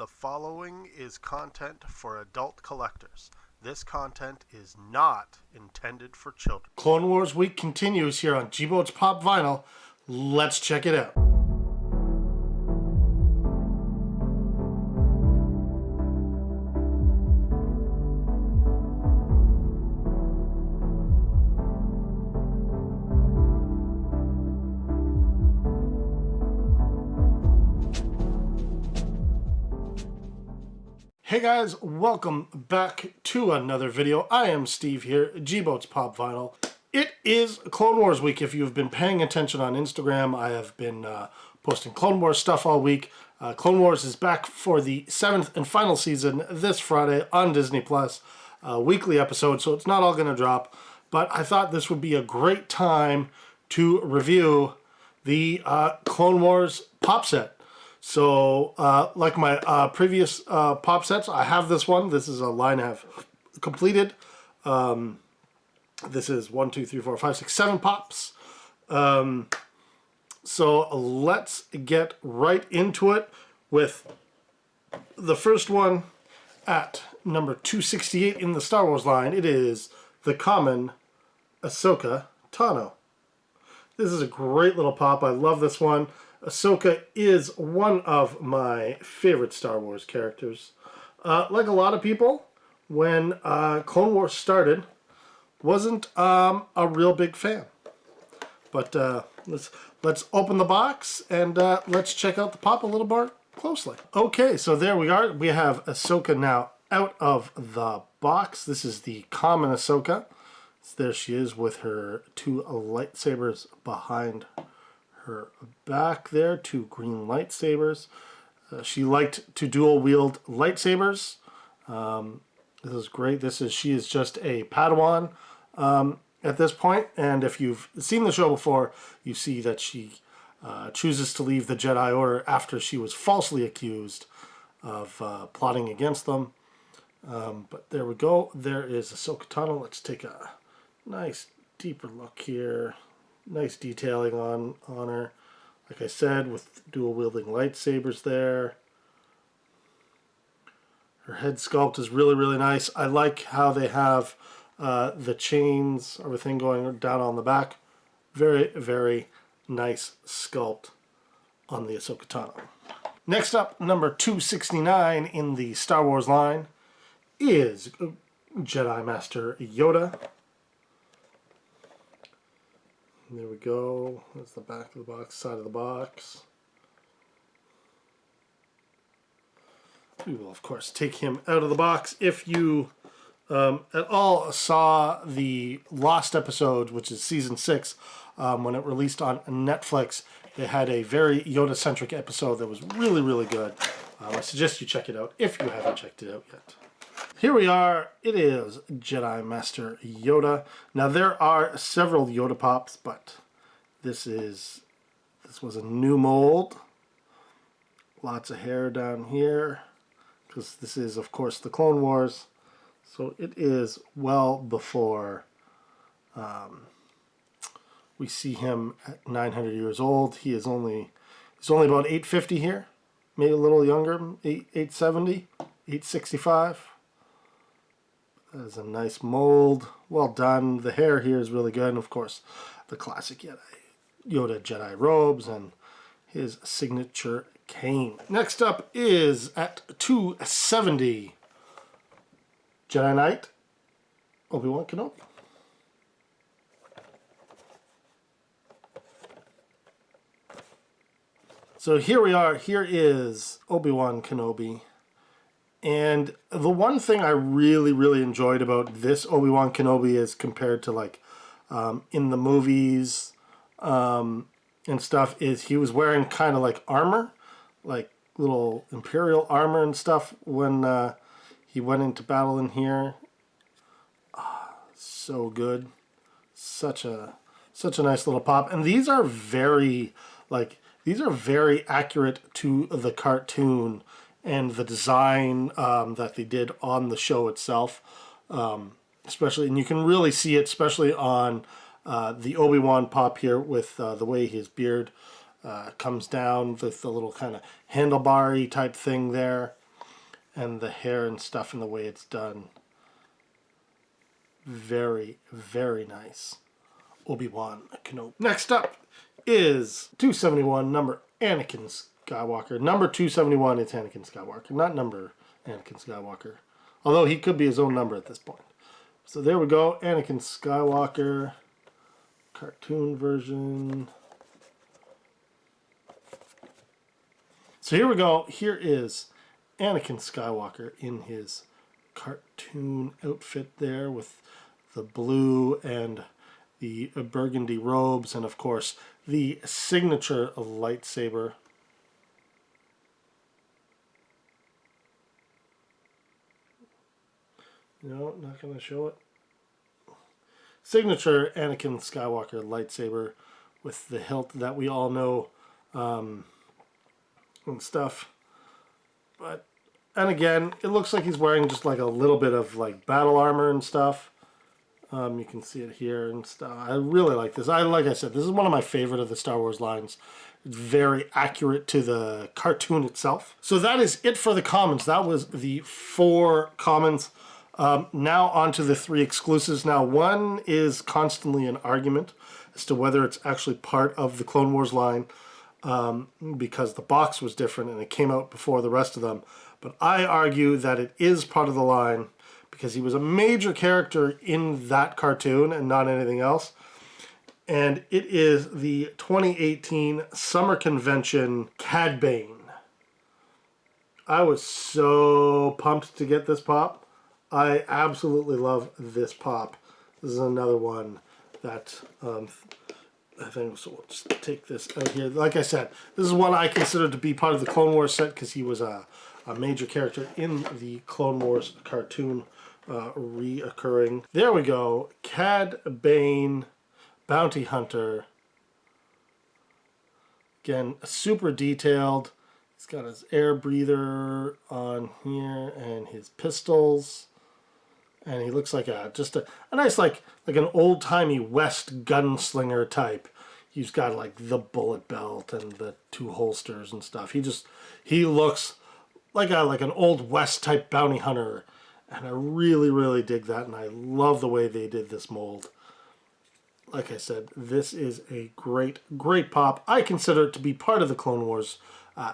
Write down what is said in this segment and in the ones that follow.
The following is content for adult collectors. This content is not intended for children. Clone Wars Week continues here on G-Boats Pop Vinyl. Let's check it out. Hey guys, welcome back to another video. I am Steve here, G-Boats Pop Vinyl. It is Clone Wars Week. If you've been paying attention on Instagram, I have been posting Clone Wars stuff all week. Clone Wars is back for the 7th and final season this Friday on Disney+. Weekly episode, so it's not all going to drop. But I thought this would be a great time to review the Clone Wars pop set. So, like my previous pop sets, I have this one. This is a line I have completed. This is 1, 2, 3, 4, 5, 6, 7 pops. So let's get right into it with the first one at number 268 in the Star Wars line. It is the common Ahsoka Tano. This is a great little pop. I love this one. Ahsoka is one of my favorite Star Wars characters. Like a lot of people, when Clone Wars started, wasn't a real big fan. But let's open the box and let's check out the pop a little more closely. Okay, so there we are. We have Ahsoka now out of the box. This is the common Ahsoka. So there she is with her two lightsabers behind her back there, two green lightsabers. She liked to dual wield lightsabers. This is great. She is just a Padawan at this point, and if you've seen the show before, you see that she chooses to leave the Jedi Order after she was falsely accused of plotting against them. But there we go. There is Ahsoka Tano. Let's take a nice deeper look here. Nice detailing on her. Like I said, with dual wielding lightsabers there. Her head sculpt is really, really nice. I like how they have the chains, everything going down on the back. Very, very nice sculpt on the Ahsoka Tano. Next up, number 269 in the Star Wars line is Jedi Master Yoda. There we go. That's the back of the box, side of the box. We will, of course, take him out of the box. If you at all saw the Lost episode, which is season 6, when it released on Netflix, they had a very Yoda-centric episode that was really, really good. I suggest you check it out if you haven't checked it out yet. Here we are. It is Jedi Master Yoda. Now there are several Yoda pops, but this was a new mold. Lots of hair down here, because this is, of course, the Clone Wars. So it is well before we see him at 900 years old. He's only about 850 here, maybe a little younger, 870, 865. That is a nice mold. Well done. The hair here is really good. And of course, the classic Yoda Jedi robes and his signature cane. Next up is at 270, Jedi Knight Obi-Wan Kenobi. So here we are. Here is Obi-Wan Kenobi. And the one thing I really, really enjoyed about this Obi-Wan Kenobi as compared to, like, in the movies and stuff, is he was wearing kind of like armor, like little Imperial armor and stuff when he went into battle in here. So good. Such a nice little pop. And these are very accurate to the cartoon and the design that they did on the show itself, especially, and you can really see it, especially on the Obi-Wan pop here with the way his beard comes down with the little kind of handlebar-y type thing there. and the hair and stuff and the way it's done. Very, very nice. Obi-Wan Kenobi. Next up is 271, number Anakin Skywalker. Number 271 is Anakin Skywalker, not number Anakin Skywalker. Although he could be his own number at this point. So there we go, Anakin Skywalker, cartoon version. So here we go. Here is Anakin Skywalker in his cartoon outfit there with the blue and the burgundy robes, and of course the signature lightsaber. No, not going to show it. Signature Anakin Skywalker lightsaber with the hilt that we all know and stuff. But, and again, it looks like he's wearing just like a little bit of like battle armor and stuff. You can see it here and stuff. I really like this. Like I said, this is one of my favorite of the Star Wars lines. It's very accurate to the cartoon itself. So that is it for the commons. That was the 4 commons. Now on to the 3 exclusives. Now one is constantly an argument as to whether it's actually part of the Clone Wars line because the box was different and it came out before the rest of them. But I argue that it is part of the line because he was a major character in that cartoon and not anything else. And it is the 2018 Summer Convention Cad Bane. I was so pumped to get this pop. I absolutely love this pop. This is another one that I think, so we'll just take this out here. Like I said, this is one I consider to be part of the Clone Wars set because he was a major character in the Clone Wars cartoon reoccurring. There we go. Cad Bane, Bounty Hunter. Again, super detailed. He's got his air breather on here and his pistols. And he looks like just a nice, like an old-timey West gunslinger type. He's got like the bullet belt and the 2 holsters and stuff. He looks like an old West type bounty hunter. And I really, really dig that. And I love the way they did this mold. Like I said, this is a great, great pop. I consider it to be part of the Clone Wars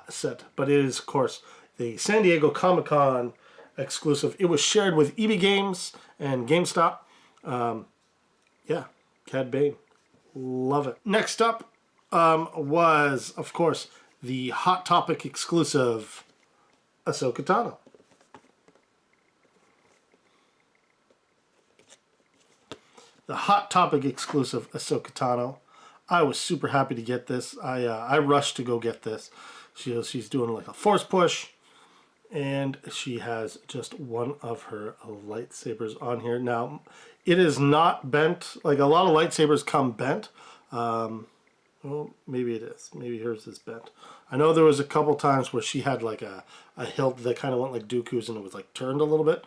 set. But it is, of course, the San Diego Comic-Con exclusive. It was shared with EB Games and GameStop. Yeah, Cad Bane. Love it. Next up was, of course, the Hot Topic exclusive Ahsoka Tano. The Hot Topic exclusive Ahsoka Tano. I was super happy to get this. I rushed to go get this. She's doing like a force push. And she has just one of her lightsabers on here. Now, it is not bent. Like, a lot of lightsabers come bent. Well, maybe it is. Maybe hers is bent. I know there was a couple times where she had like a hilt that kind of went like Dooku's and it was like turned a little bit.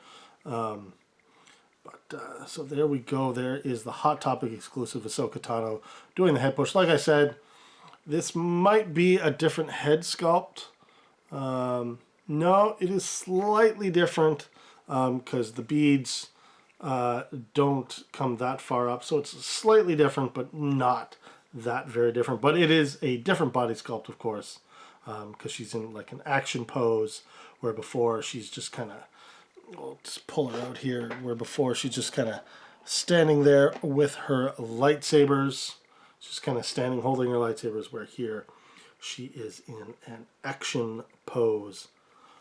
So there we go. There is the Hot Topic exclusive Ahsoka Tano doing the head push. Like I said, this might be a different head sculpt. No, it is slightly different because the beads don't come that far up. So it's slightly different, but not that very different. But it is a different body sculpt, of course, because she's in like an action pose where before she's just kind of, we'll just pull her out here, where before she's just kind of standing there with her lightsabers. She's kind of standing holding her lightsabers, where here she is in an action pose.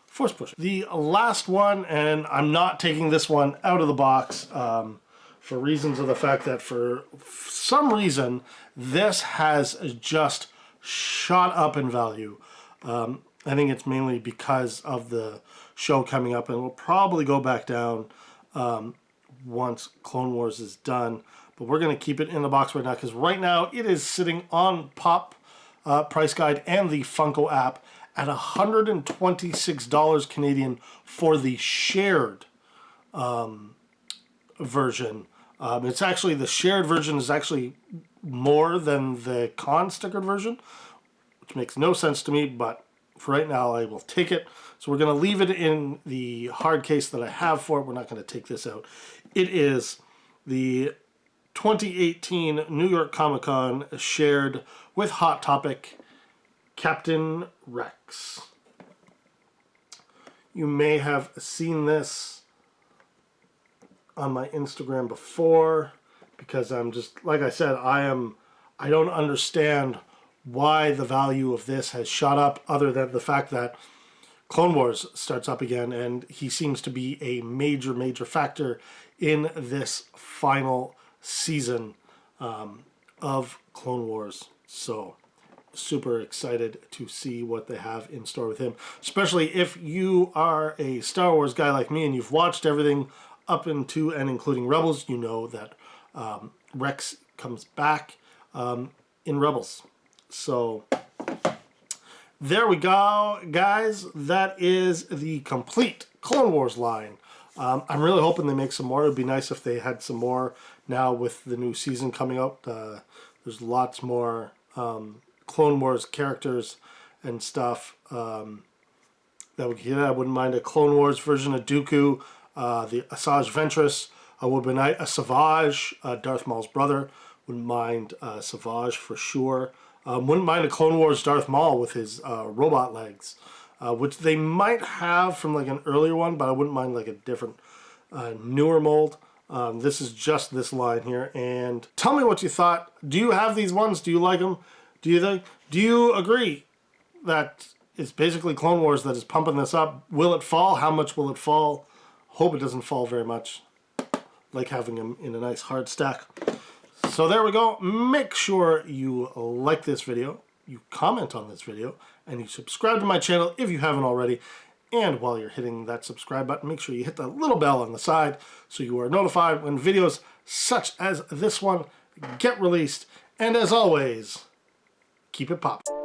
Force push. The last one, and I'm not taking this one out of the box for reasons of the fact that for some reason this has just shot up in value. I think it's mainly because of the show coming up, and we'll probably go back down once Clone Wars is done. But we're going to keep it in the box right now because right now it is sitting on Pop Price Guide and the Funko app at $126 Canadian for the shared version. It's actually, the shared version is actually more than the con stickered version, which makes no sense to me, but for right now I will take it So we're going to leave it in the hard case that I have for it. We're not going to take this out. It is the 2018 New York Comic Con shared with Hot Topic Captain Rex. You may have seen this on my Instagram before, because I'm just, like I said, I don't understand why the value of this has shot up, other than the fact that Clone Wars starts up again, and he seems to be a major factor in this final season of Clone Wars. So super excited to see what they have in store with him, especially if you are a Star Wars guy like me and you've watched everything up into and including Rebels. You know that Rex comes back in Rebels. So there we go, guys. That is the complete Clone Wars line. I'm really hoping they make some more. It would be nice if they had some more now with the new season coming out. There's lots more Clone Wars characters and stuff that would get. I wouldn't mind a Clone Wars version of Dooku, the Asajj Ventress. I would be a Savage, Darth Maul's brother. Wouldn't mind Savage for sure. Wouldn't mind a Clone Wars Darth Maul with his robot legs, which they might have from like an earlier one, but I wouldn't mind like a different, newer mold. This is just this line here, and tell me what you thought. Do you have these ones? Do you like them? Do you agree that it's basically Clone Wars that is pumping this up? Will it fall? How much will it fall? Hope it doesn't fall very much. Like having them in a nice hard stack. So there we go. Make sure you like this video, you comment on this video, and you subscribe to my channel if you haven't already. And while you're hitting that subscribe button, make sure you hit that little bell on the side so you are notified when videos such as this one get released. And as always, keep it poppin'.